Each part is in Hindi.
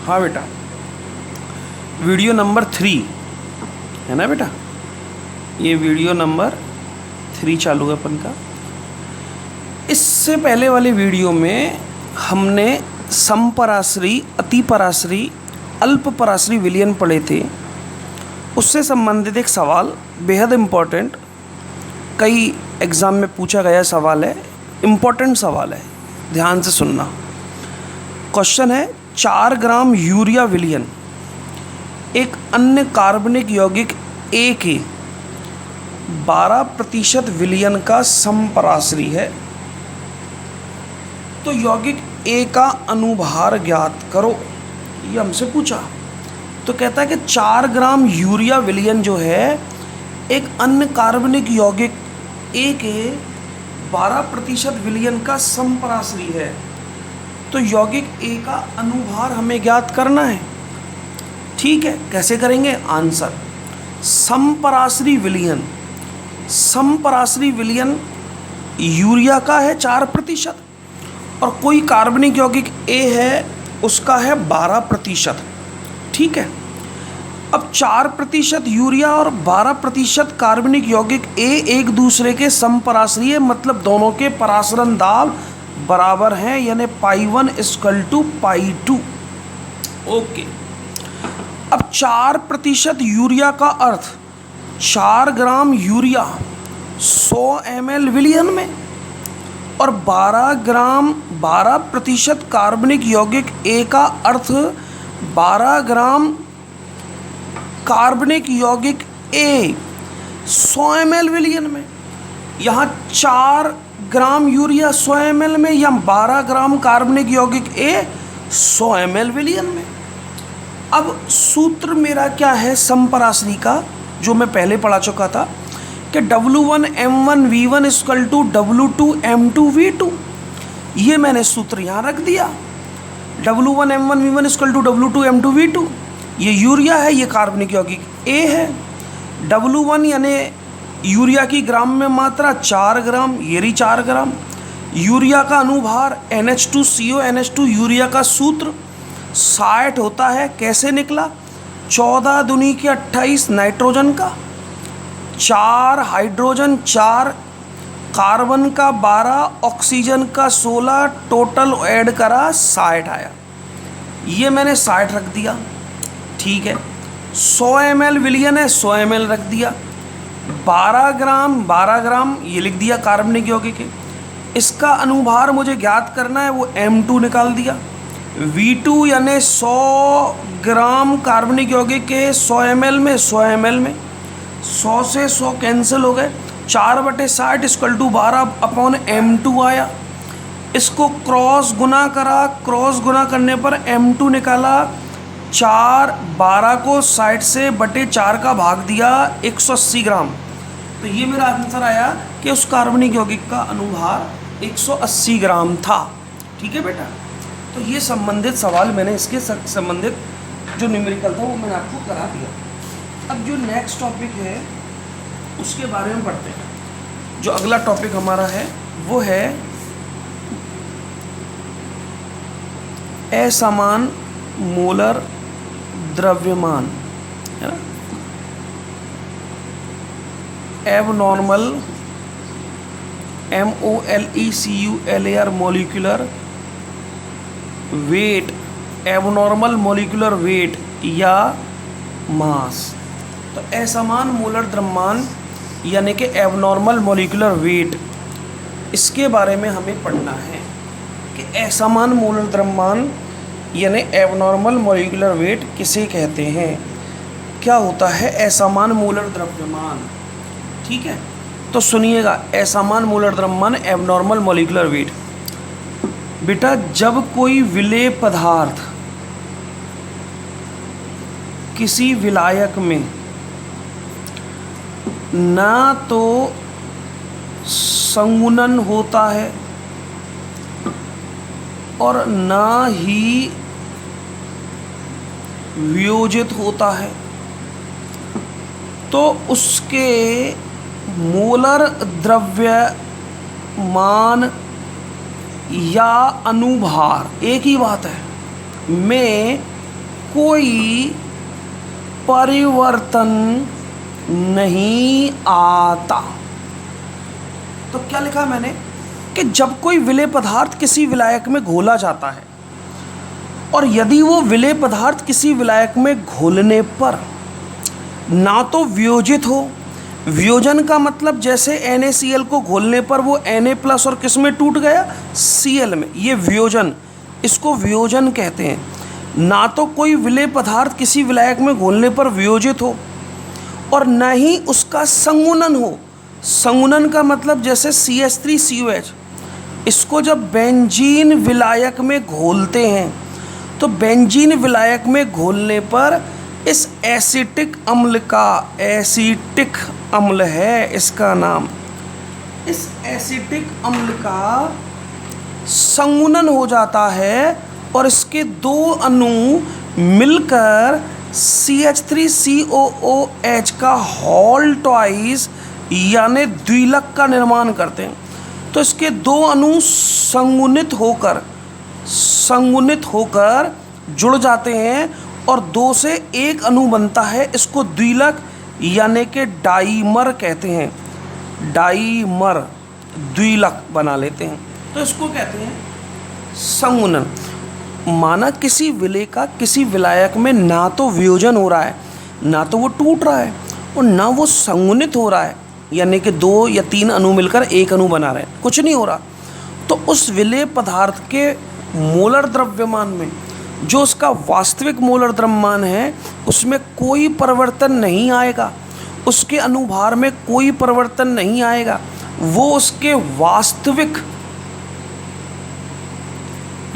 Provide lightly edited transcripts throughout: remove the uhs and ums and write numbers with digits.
हाँ बेटा, वीडियो नंबर 3 है ना बेटा, ये वीडियो नंबर 3 चालू है अपन का। इससे पहले वाले वीडियो में हमने समपराश्री, अतिपराश्री, अल्पपराश्री विलयन पढ़े थे। उससे संबंधित एक सवाल बेहद इम्पोर्टेंट, कई एग्ज़ाम में पूछा गया सवाल है, इम्पोर्टेंट सवाल है, ध्यान से सुनना। क्वेश्चन है 4 ग्राम यूरिया विलयन एक अन्य कार्बनिक यौगिक A के 12% विलयन का समपराश्री है, तो यौगिक A का अनुभार ज्ञात करो। ये हमसे पूछा, तो कहता है कि 4 ग्राम यूरिया विलयन जो है एक अन्य कार्बनिक यौगिक A के 12% विलयन का समपराश्री है, तो यौगिक A का अनुभार हमें ज्ञात करना है। ठीक है, कैसे करेंगे? आंसर, समपराश्री विलयन यूरिया का है 4% और कोई कार्बनिक यौगिक A है उसका है 12%। ठीक है, अब 4% यूरिया और 12% कार्बनिक यौगिक A एक दूसरे के समपराश्री है, मतलब दोनों के परासरण दाब बराबर हैं, यानी π1 = π2। ओके, अब 4% यूरिया का अर्थ 4 ग्राम यूरिया 100 ml विलयन में और 12% कार्बनिक यौगिक A का अर्थ 12 ग्राम कार्बनिक यौगिक A 100 ml विलयन में। यहाँ 4 ग्राम यूरिया 100 ml में या 12 ग्राम कार्बनिक यौगिक A 100 ml विलयन में। अब सूत्र मेरा क्या है समपराश्री का, जो मैं पहले पढ़ा चुका था कि W1M1V1 = W2M2V2। ये मैंने सूत्र यहाँ रख दिया। W1M1V1 = W2M2V2। ये यूरिया है, ये कार्बनिक यौगिक A है। W1 यानी यूरिया की ग्राम में मात्रा 4 ग्राम, ये रही 4 ग्राम। यूरिया का अनुभार NH2CO NH2, यूरिया का सूत्र 60 होता है। कैसे निकला? 14 दूनी के 28 नाइट्रोजन का, 4 हाइड्रोजन, 4 कार्बन का, 12 ऑक्सीजन का, 16 टोटल ऐड करा 60 आया। ये मैंने 60 रख दिया। ठीक है, 100 ml विलयन है, 100 ml रख दिया। 12 ग्राम ये लिख दिया कार्बनिक यौगिक है। इसका अनुभार मुझे ज्ञात करना है, वो M2 निकाल दिया। V2 यानी 100 ग्राम कार्बनिक यौगिक के 100 ml में 100 से 100 कैंसिल हो गए, 4/60 = 12/M2 आया। इसको क्रॉस गुना करा, क्रॉस गुना करने पर M2 निकाला। 12 को 60 से बटे 4 का भाग दिया, 180 ग्राम। तो ये मेरा आंसर आया कि उस कार्बनिक यौगिक का अनुभार 180 ग्राम था। ठीक है बेटा, तो ये संबंधित सवाल मैंने इसके संबंधित जो न्यूमेरिकल था वो मैंने आपको करा दिया। अब जो नेक्स्ट टॉपिक है उसके बारे में पढ़ते हैं। जो अगला टॉपिक हमारा है वो है असमान मोलर द्रव्यमान, है ना, abnormal MOLECULAR molecular weight, abnormal molecular weight या मास। तो असमान मोलर द्रव्यमान यानी कि एबनॉर्मल मॉलिक्यूलर वेट, इसके बारे में हमें पढ़ना है कि असमान मोलर द्रव्यमान यानी एबनॉर्मल मॉलिक्यूलर वेट किसे कहते हैं, क्या होता है असमान मोलर द्रव्यमान। ठीक है, तो सुनिएगा, असमान मोलर द्रव्यमान, एबनॉर्मल मॉलिक्यूलर वेट। बेटा, जब कोई विलेय पदार्थ किसी विलायक में ना तो संगुणन होता है और ना ही वियोजित होता है, तो उसके मोलर द्रव्यमान या अनुभार, एक ही बात है, में कोई परिवर्तन नहीं आता। तो क्या लिखा मैंने कि जब कोई विलेय पदार्थ किसी विलायक में घोला जाता है और यदि वो विलेय पदार्थ किसी विलायक में घोलने पर ना तो वियोजित हो, वियोजन का मतलब जैसे NaCl को घोलने पर वो Na+ और किस में टूट गया, Cl में, ये वियोजन, इसको वियोजन कहते हैं। ना तो कोई विलेय पदार्थ किसी विलायक में घोलने पर वियोजित हो और न ही उसका संगुणन हो। संगुणन का मतलब जैसे CH3COH, इसको जब बेंजीन विलायक में घोलते हैं तो बेंजीन विलायक में घोलने पर इस एसिटिक अम्ल का, एसिटिक अम्ल है इसका नाम, इस एसिटिक अम्ल का संगुणन हो जाता है और इसके दो अणु मिलकर CH3COOH का होल ट्वाइस यानी द्विलक का निर्माण करते हैं। तो इसके दो अणु संगुणित होकर जुड़ जाते हैं और दो से एक अणु बनता है, इसको द्विलक यानी कि डाइमर कहते हैं। डाइमर, द्विलक बना लेते हैं, तो इसको कहते हैं संगुणन। माना किसी विलेय का किसी विलायक में ना तो वियोजन हो रहा है, ना तो वो टूट रहा है और ना वो संगुणित हो रहा है, यानी कि 2 या 3 अणु मिलकर एक अणु बना रहे हैं, कुछ नहीं हो रहा, तो उस विलेय पदार्थ के मोलर द्रव्यमान में जो उसका वास्तविक मोलर द्रव्यमान है उसमें कोई परिवर्तन नहीं आएगा, उसके अनुभार में कोई परिवर्तन नहीं आएगा। वो उसके वास्तविक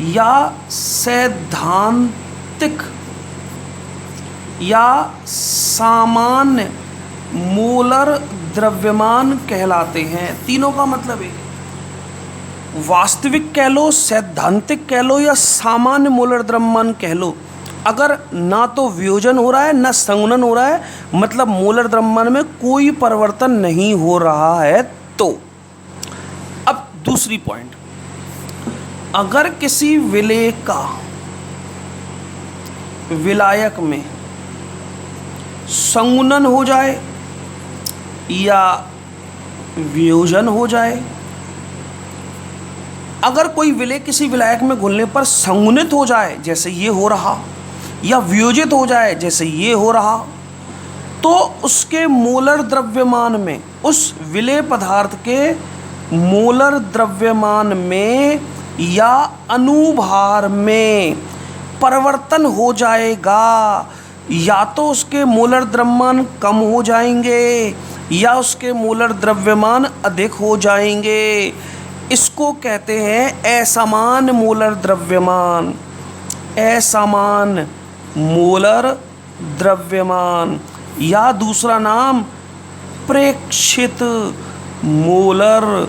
या सैद्धांतिक या सामान्य मोलर द्रव्यमान कहलाते हैं। तीनों का मतलब है वास्तविक कह लो, सैद्धांतिक कह लो या सामान्य मोलर द्रव्यमान कह लो। अगर ना तो वियोजन हो रहा है ना संगुणन हो रहा है, मतलब मोलर द्रव्यमान में कोई परिवर्तन नहीं हो रहा है। तो अब दूसरी पॉइंट, अगर किसी विलेय का विलायक में संगुणन हो जाए या वियोजन हो जाए, अगर कोई विलेय किसी विलायक में घुलने पर संगुणित हो जाए जैसे ये हो रहा, या वियोजित हो जाए जैसे ये हो रहा, तो उसके मोलर द्रव्यमान में, उस विलेय पदार्थ के मोलर द्रव्यमान में या अनुभार में परिवर्तन हो जाएगा। या तो उसके मोलर द्रव्यमान कम हो जाएंगे या उसके मोलर द्रव्यमान अधिक हो जाएंगे। इसको कहते हैं असमान मोलर द्रव्यमान, असमान मोलर द्रव्यमान, या दूसरा नाम प्रेक्षित मोलर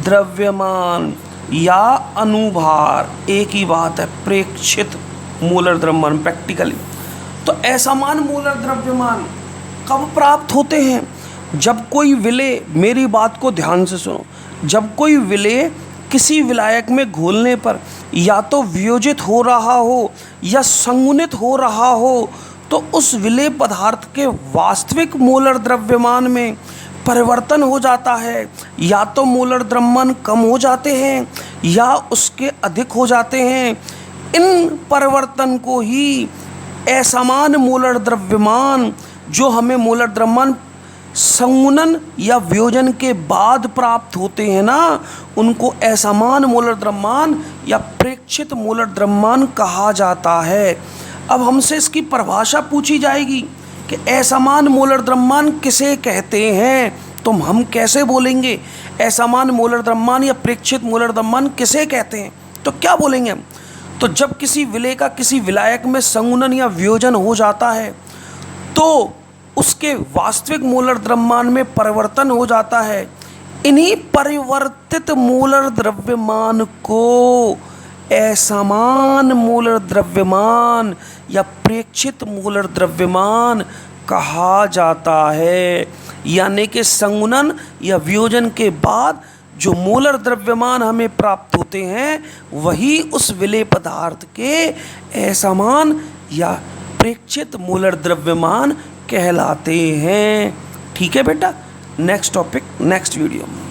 द्रव्यमान या अनुभार, एक ही बात है, प्रेक्षित मोलर द्रव्यमान प्रैक्टिकली। तो असमान मोलर द्रव्यमान कब प्राप्त होते हैं? जब कोई विलेय, मेरी बात को ध्यान से सुनो, जब कोई विलेय किसी विलायक में घोलने पर या तो वियोजित हो रहा हो या संगुणित हो रहा हो, तो उस विलेय पदार्थ के वास्तविक मोलर द्रव्यमान में परिवर्तन हो जाता है। या तो मोलर द्रव्यमान कम हो जाते हैं या उसके अधिक हो जाते हैं। इन परिवर्तन को ही असमान मोलर द्रव्यमान, जो हमें मोलर द्रव्यमान संगुणन या वियोजन के बाद प्राप्त होते हैं ना, उनको असमान मोलर द्रव्यमान या प्रेक्षित मोलर द्रव्यमान कहा जाता है। अब हमसे इसकी परिभाषा पूछी जाएगी कि असमान मोलर द्रव्यमान किसे कहते हैं, तो हम कैसे बोलेंगे असमान मोलर द्रव्यमान या प्रेक्षित मोलर द्रव्यमान किसे कहते हैं? तो क्या बोलेंगे हम? तो जब किसी विलेय का किसी विलायक में संगुणन या वियोजन हो जाता है तो उसके वास्तविक मोलर द्रव्यमान में परिवर्तन हो जाता है। इन्हीं परिवर्तित मोलर द्रव्यमान को असमान मोलर द्रव्यमान या प्रेक्षित मोलर द्रव्यमान कहा जाता है। यानी कि संगुणन या वियोजन के बाद जो मोलर द्रव्यमान हमें प्राप्त होते हैं वही उस विलेय पदार्थ के असमान या अपेक्षित मोलर द्रव्यमान कहलाते हैं। ठीक है बेटा, नेक्स्ट टॉपिक नेक्स्ट वीडियो में।